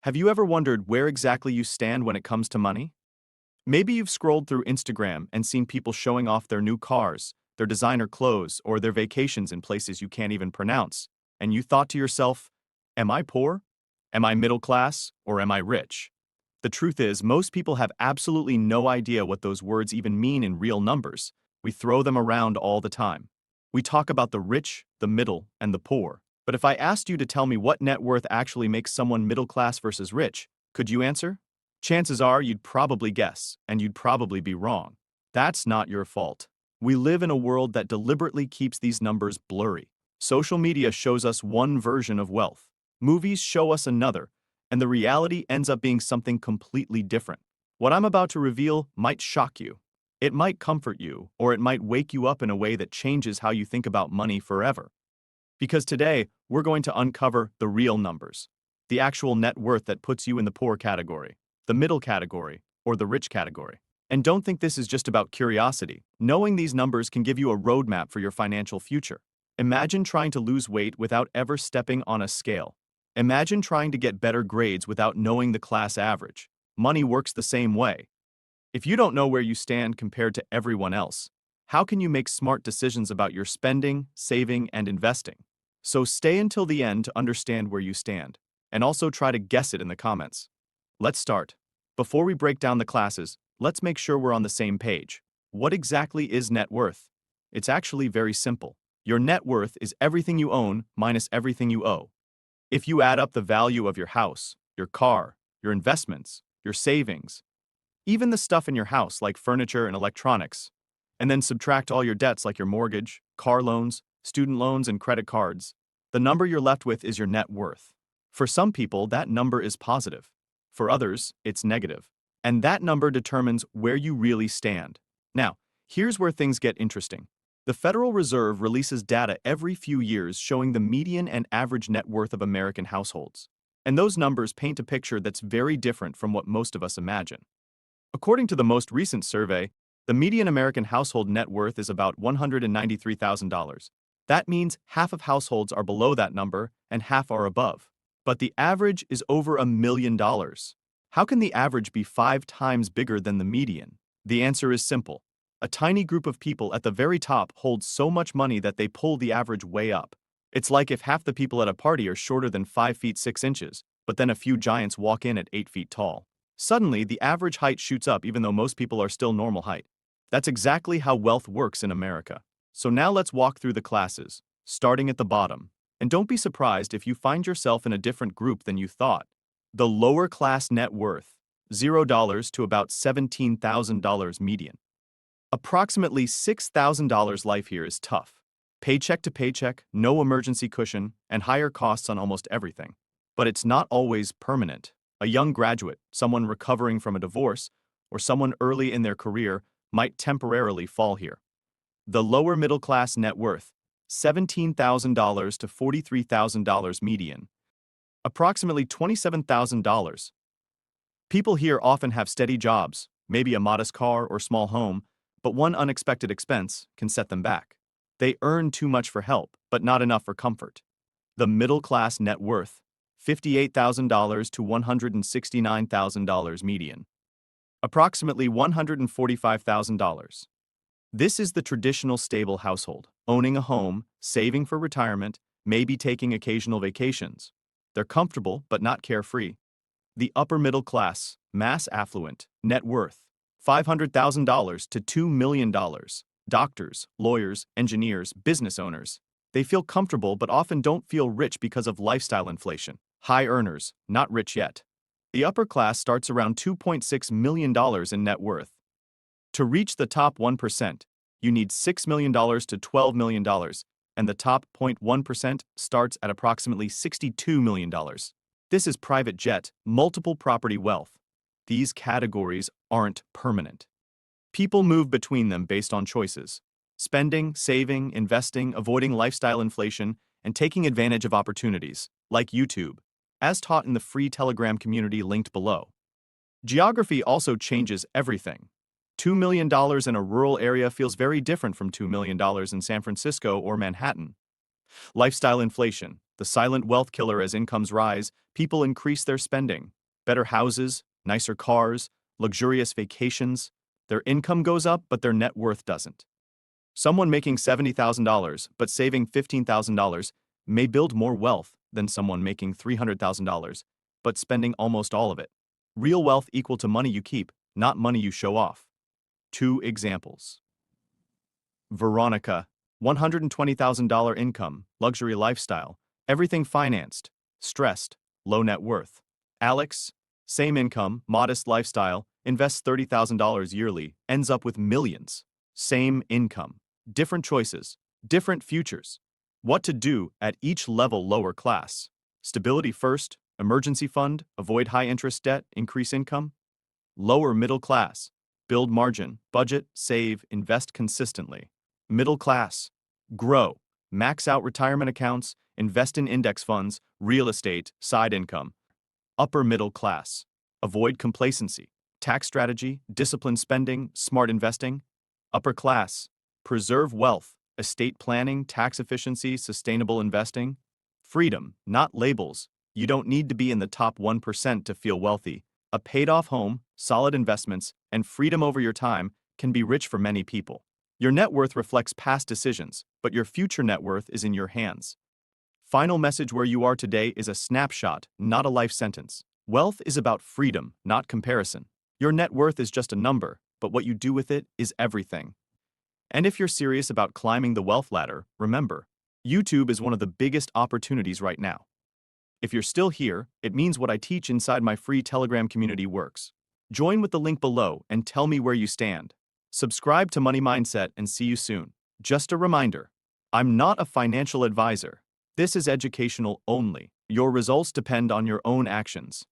Have you ever wondered where exactly you stand when it comes to money? Maybe you've scrolled through Instagram and seen people showing off their new cars, their designer clothes, or their vacations in places you can't even pronounce, and you thought to yourself, am I poor? Am I middle class? Or am I rich? The truth is, most people have absolutely no idea what those words even mean in real numbers. We throw them around all the time. We talk about the rich, the middle, and the poor. But if I asked you to tell me what net worth actually makes someone middle class versus rich, could you answer? Chances are you'd probably guess, and you'd probably be wrong. That's not your fault. We live in a world that deliberately keeps these numbers blurry. Social media shows us one version of wealth. Movies show us another, and the reality ends up being something completely different. What I'm about to reveal might shock you. It might comfort you, or it might wake you up in a way that changes how you think about money forever. Because today, we're going to uncover the real numbers, the actual net worth that puts you in the poor category, the middle category, or the rich category. And don't think this is just about curiosity. Knowing these numbers can give you a roadmap for your financial future. Imagine trying to lose weight without ever stepping on a scale. Imagine trying to get better grades without knowing the class average. Money works the same way. If you don't know where you stand compared to everyone else, how can you make smart decisions about your spending, saving, and investing? So stay until the end to understand where you stand, and also try to guess it in the comments. Let's start. Before we break down the classes, let's make sure we're on the same page. What exactly is net worth? It's actually very simple. Your net worth is everything you own minus everything you owe. If you add up the value of your house, your car, your investments, your savings, even the stuff in your house like furniture and electronics, and then subtract all your debts like your mortgage, car loans, student loans, and credit cards, the number you're left with is your net worth. For some people, that number is positive. For others, it's negative. And that number determines where you really stand. Now, here's where things get interesting. The Federal Reserve releases data every few years showing the median and average net worth of American households. And those numbers paint a picture that's very different from what most of us imagine. According to the most recent survey, the median American household net worth is about $193,000. That means half of households are below that number and half are above. But the average is over $1 million. How can the average be 5 times bigger than the median? The answer is simple. A tiny group of people at the very top hold so much money that they pull the average way up. It's like if half the people at a party are shorter than 5 feet 6 inches, but then a few giants walk in at 8 feet tall. Suddenly, the average height shoots up even though most people are still normal height. That's exactly how wealth works in America. So now let's walk through the classes, starting at the bottom. And don't be surprised if you find yourself in a different group than you thought. The lower class net worth, $0 to about $17,000 median. Approximately $6,000 life here is tough. Paycheck to paycheck, no emergency cushion, and higher costs on almost everything. But it's not always permanent. A young graduate, someone recovering from a divorce, or someone early in their career might temporarily fall here. The lower middle class net worth, $17,000 to $43,000 median, approximately $27,000. People here often have steady jobs, maybe a modest car or small home, but one unexpected expense can set them back. They earn too much for help, but not enough for comfort. The middle class net worth, $58,000 to $169,000 median, approximately $145,000. This is the traditional stable household, owning a home, saving for retirement, maybe taking occasional vacations. They're comfortable but not carefree. The upper middle class, mass affluent, net worth, $500,000 to $2 million. Doctors, lawyers, engineers, business owners. They feel comfortable but often don't feel rich because of lifestyle inflation. High earners, not rich yet. The upper class starts around $2.6 million in net worth. To reach the top 1%, you need $6 million to $12 million, and the top 0.1% starts at approximately $62 million. This is private jet, multiple property wealth. These categories aren't permanent. People move between them based on choices: spending, saving, investing, avoiding lifestyle inflation, and taking advantage of opportunities, like YouTube, as taught in the free Telegram community linked below. Geography also changes everything. $2 million in a rural area feels very different from $2 million in San Francisco or Manhattan. Lifestyle inflation, the silent wealth killer. As incomes rise, people increase their spending. Better houses, nicer cars, luxurious vacations. Their income goes up, but their net worth doesn't. Someone making $70,000 but saving $15,000 may build more wealth than someone making $300,000 but spending almost all of it. Real wealth equal to money you keep, not money you show off. 2 examples. Veronica, $120,000 income, luxury lifestyle, everything financed, stressed, low net worth. Alex, same income, modest lifestyle, invests $30,000 yearly, ends up with millions. Same income, different choices, different futures. What to do at each level. Lower class. Stability first, emergency fund, avoid high interest debt, increase income. Lower middle class. Build margin, budget, save, invest consistently. Middle class. Grow, max out retirement accounts, invest in index funds, real estate, side income. Upper middle class. Avoid complacency, tax strategy, disciplined spending, smart investing. Upper class. Preserve wealth, estate planning, tax efficiency, sustainable investing. Freedom, not labels. You don't need to be in the top 1% to feel wealthy. A paid-off home, solid investments, and freedom over your time can be rich for many people. Your net worth reflects past decisions, but your future net worth is in your hands. Final message: where you are today is a snapshot, not a life sentence. Wealth is about freedom, not comparison. Your net worth is just a number, but what you do with it is everything. And if you're serious about climbing the wealth ladder, remember, YouTube is one of the biggest opportunities right now. If you're still here, it means what I teach inside my free Telegram community works. Join with the link below and tell me where you stand. Subscribe to Money Mindset and see you soon. Just a reminder, I'm not a financial advisor. This is educational only. Your results depend on your own actions.